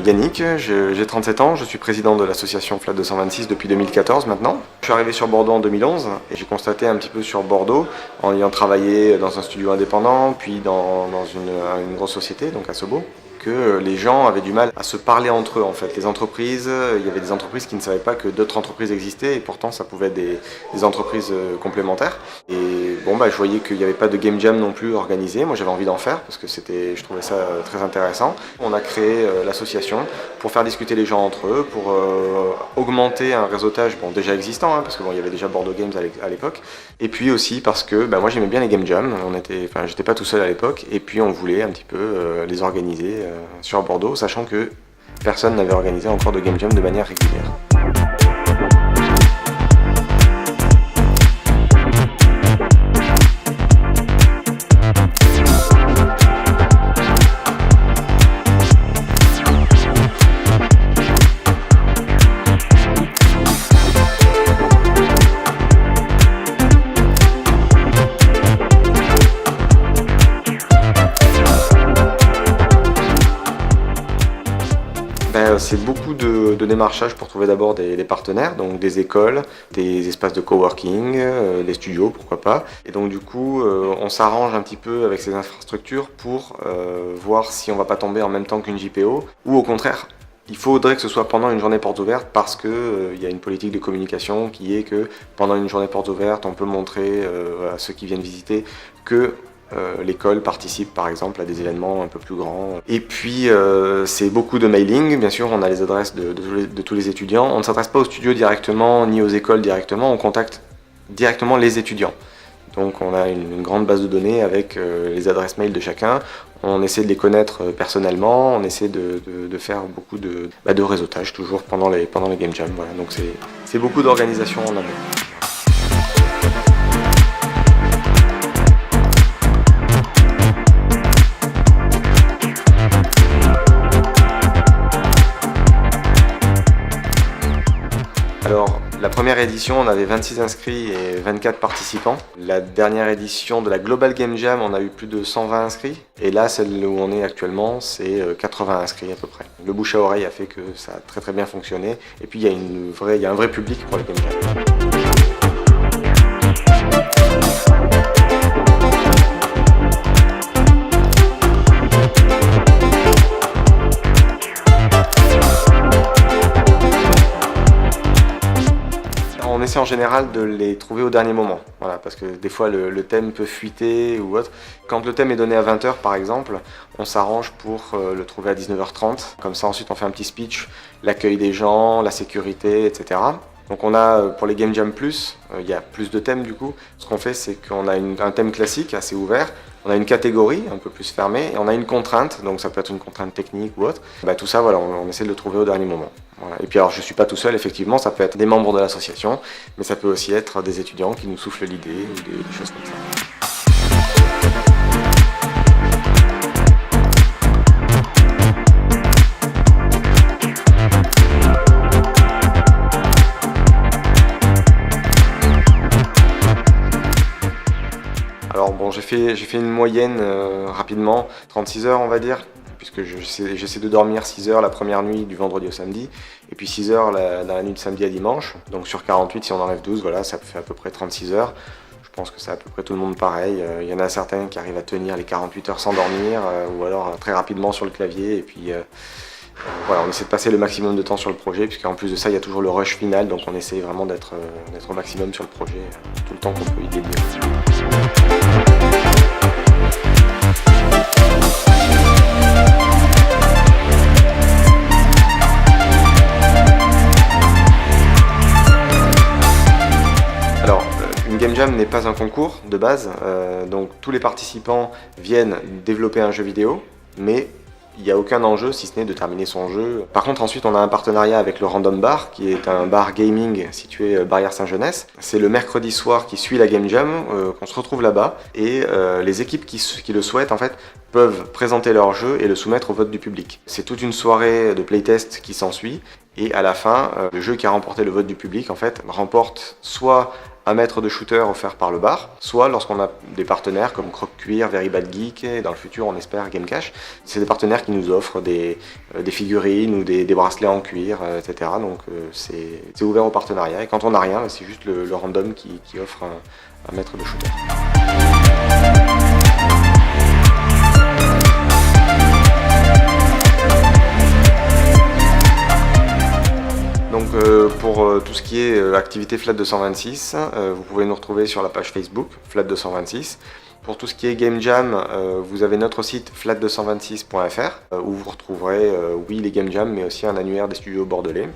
Yannick, j'ai 37 ans, je suis président de l'association Flat 226 depuis 2014 maintenant. Je suis arrivé sur Bordeaux en 2011 et j'ai constaté un petit peu sur Bordeaux, en ayant travaillé dans un studio indépendant, puis dans une grosse société, donc à Sobo, que les gens avaient du mal à se parler entre eux en fait. Les entreprises, il y avait des entreprises qui ne savaient pas que d'autres entreprises existaient et pourtant ça pouvait être des entreprises complémentaires. Et bon je voyais qu'il n'y avait pas de game jam non plus organisé. Moi j'avais envie d'en faire parce que je trouvais ça très intéressant. On a créé l'association pour faire discuter les gens entre eux, pour augmenter un réseautage déjà existant, parce que il y avait déjà Bordeaux Games à l'époque. Et puis aussi parce que moi j'aimais bien les game jams. J'étais pas tout seul à l'époque et puis on voulait un petit peu les organiser sur Bordeaux, sachant que personne n'avait organisé encore de game jam de manière régulière. C'est beaucoup de démarchage pour trouver d'abord des partenaires, donc des écoles, des espaces de coworking, des studios, pourquoi pas. Et donc du coup, on s'arrange un petit peu avec ces infrastructures pour voir si on va pas tomber en même temps qu'une JPO, ou au contraire. Il faudrait que ce soit pendant une journée porte ouverte parce que y a une politique de communication qui est que pendant une journée porte ouverte, on peut montrer à ceux qui viennent visiter que l'école participe par exemple à des événements un peu plus grands. Et puis c'est beaucoup de mailing, bien sûr on a les adresses de tous les étudiants. On ne s'adresse pas aux studios directement ni aux écoles directement, on contacte directement les étudiants. Donc on a une grande base de données avec les adresses mail de chacun. On essaie de les connaître personnellement, on essaie de faire beaucoup de réseautage toujours pendant les game jams. Voilà. Donc c'est beaucoup d'organisation en amont. Alors, la première édition, on avait 26 inscrits et 24 participants. La dernière édition de la Global Game Jam, on a eu plus de 120 inscrits. Et là, celle où on est actuellement, c'est 80 inscrits à peu près. Le bouche à oreille a fait que ça a très bien fonctionné. Et puis, il y a un vrai public pour les Game Jam. On essaie en général de les trouver au dernier moment, voilà, parce que des fois le thème peut fuiter ou autre. Quand le thème est donné à 20h par exemple, on s'arrange pour le trouver à 19h30. Comme ça ensuite on fait un petit speech, l'accueil des gens, la sécurité, etc. Donc on a, pour les Game Jam Plus, il y a plus de thèmes du coup. Ce qu'on fait c'est qu'on a un thème classique assez ouvert, on a une catégorie un peu plus fermée et on a une contrainte, donc ça peut être une contrainte technique ou autre. Tout ça, voilà, on essaie de le trouver au dernier moment. Voilà. Et puis alors je ne suis pas tout seul, effectivement, ça peut être des membres de l'association, mais ça peut aussi être des étudiants qui nous soufflent l'idée ou des choses comme ça. Alors bon, j'ai fait une moyenne rapidement, 36 heures on va dire, puisque j'essaie de dormir 6 heures la première nuit du vendredi au samedi, et puis 6 heures dans la nuit de samedi à dimanche. Donc sur 48, si on enlève 12, voilà, ça fait à peu près 36 heures. Je pense que c'est à peu près tout le monde pareil. Il y en a certains qui arrivent à tenir les 48 heures sans dormir, ou alors très rapidement sur le clavier, et puis voilà, on essaie de passer le maximum de temps sur le projet, puisqu'en plus de ça, il y a toujours le rush final, donc on essaie vraiment d'être au maximum sur le projet, tout le temps qu'on peut y dédier. Alors, une Game Jam n'est pas un concours de base, donc tous les participants viennent développer un jeu vidéo, mais il n'y a aucun enjeu si ce n'est de terminer son jeu. Par contre, ensuite, on a un partenariat avec le Random Bar, qui est un bar gaming situé Barrière Saint-Jeunesse. C'est le mercredi soir qui suit la Game Jam, qu'on se retrouve là-bas, et les équipes qui le souhaitent, en fait, peuvent présenter leur jeu et le soumettre au vote du public. C'est toute une soirée de playtest qui s'ensuit, et à la fin, le jeu qui a remporté le vote du public, en fait, remporte soit un mètre de shooter offert par le bar, soit lorsqu'on a des partenaires comme Croque Cuir, Very Bad Geek et dans le futur on espère Game Cash. C'est des partenaires qui nous offrent des figurines ou des bracelets en cuir, etc. Donc c'est ouvert au partenariat et quand on n'a rien, c'est juste le random qui offre un mètre de shooter. Donc pour tout ce qui est activité Flat 226, vous pouvez nous retrouver sur la page Facebook Flat 226. Pour tout ce qui est Game Jam, vous avez notre site flat226.fr où vous retrouverez, oui, les Game Jam, mais aussi un annuaire des studios bordelais.